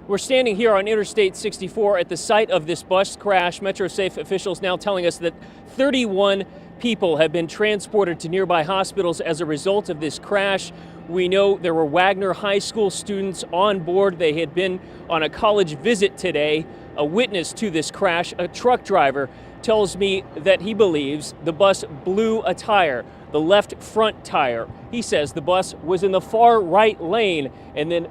We're standing here on Interstate 64 at the site of this bus crash. MetroSafe officials now telling us that 31 people have been transported to nearby hospitals as a result of this crash. We know there were Wagner High School students on board. They had been on a college visit today. A witness to this crash, a truck driver, tells me that he believes the bus blew a tire, the left front tire. He says the bus was in the far right lane and then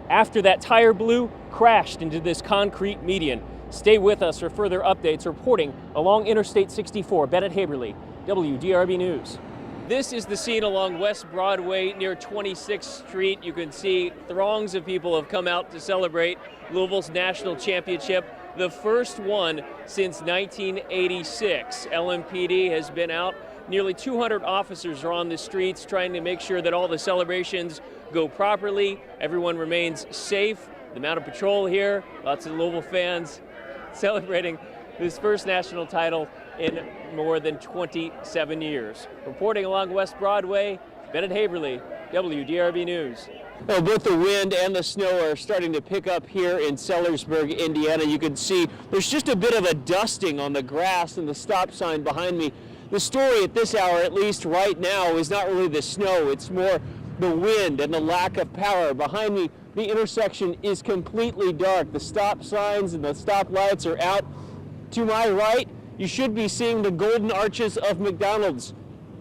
after that tire blew, crashed into this concrete median. Stay with us for further updates. Reporting along Interstate 64, Bennett Haeberle, WDRB News. This is the scene along West Broadway near 26th Street. You can see throngs of people have come out to celebrate Louisville's national championship, the first one since 1986. LMPD has been out. Nearly 200 officers are on the streets trying to make sure that all the celebrations go properly. Everyone remains safe. The Mounted Patrol here, lots of Louisville fans celebrating this first national title in more than 27 years. Reporting along West Broadway, Bennett Haeberle, WDRB News. Well, both the wind and the snow are starting to pick up here in Sellersburg, Indiana. You can see there's just a bit of a dusting on the grass and the stop sign behind me. The story at this hour, at least right now, is not really the snow. It's more the wind and the lack of power. Behind me, the intersection is completely dark. The stop signs and the stop lights are out. To my right, you should be seeing the golden arches of McDonald's,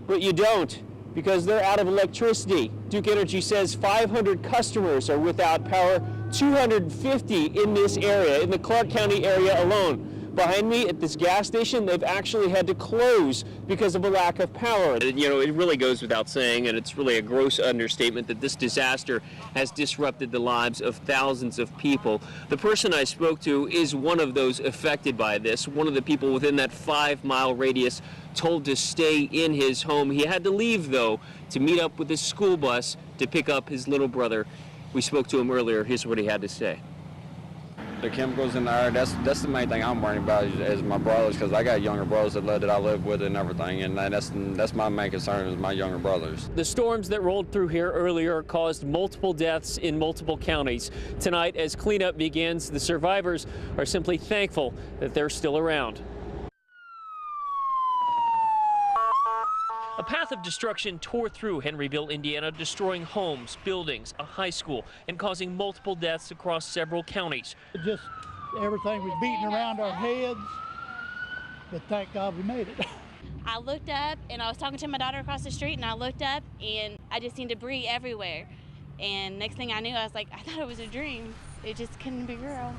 but you don't because they're out of electricity. Duke Energy says 500 customers are without power, 250 in this area, in the Clark County area alone. Behind me at this gas station, they've actually had to close because of a lack of power. You know, it really goes without saying, and it's really a gross understatement that this disaster has disrupted the lives of thousands of people. The person I spoke to is one of those affected by this. One of the people within that 5-mile radius told to stay in his home. He had to leave, though, to meet up with his school bus to pick up his little brother. We spoke to him earlier. Here's what he had to say. The chemicals in the air, that's the main thing I'm worried about is my brothers, because I got younger brothers that I live with and everything, and that's my main concern is my younger brothers. The storms that rolled through here earlier caused multiple deaths in multiple counties. Tonight, as cleanup begins, the survivors are simply thankful that they're still around. A path of destruction tore through Henryville, Indiana, destroying homes, buildings, a high school, and causing multiple deaths across several counties. Just everything was beating around our heads, but thank God we made it. I looked up and I was talking to my daughter across the street, and I looked up and I just seen debris everywhere. And next thing I knew, I was like, I thought it was a dream. It just couldn't be real.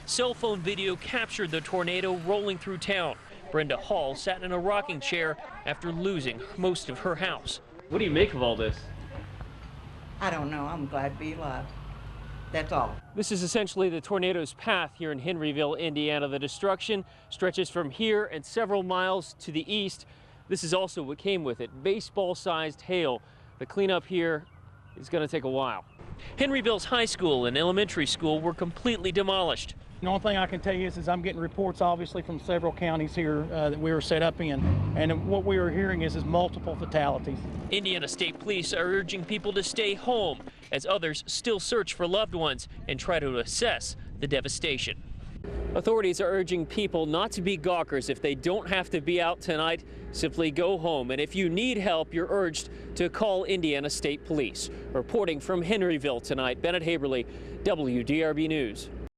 Cell phone video captured the tornado rolling through town. Brenda Hall sat in a rocking chair after losing most of her house. What do you make of all this? I don't know. I'm glad to be alive. That's all. This is essentially the tornado's path here in Henryville, Indiana. The destruction stretches from here and several miles to the east. This is also what came with it, baseball-sized hail. The cleanup here is going to take a while. Henryville's high school and elementary school were completely demolished. The only thing I can tell you is I'm getting reports, obviously, from several counties here that we were set up in, and what we are hearing is multiple fatalities. Indiana State Police are urging people to stay home as others still search for loved ones and try to assess the devastation. Authorities are urging people not to be gawkers. If they don't have to be out tonight, simply go home. And if you need help, you're urged to call Indiana State Police. Reporting from Henryville tonight, Bennett Haeberle, WDRB News.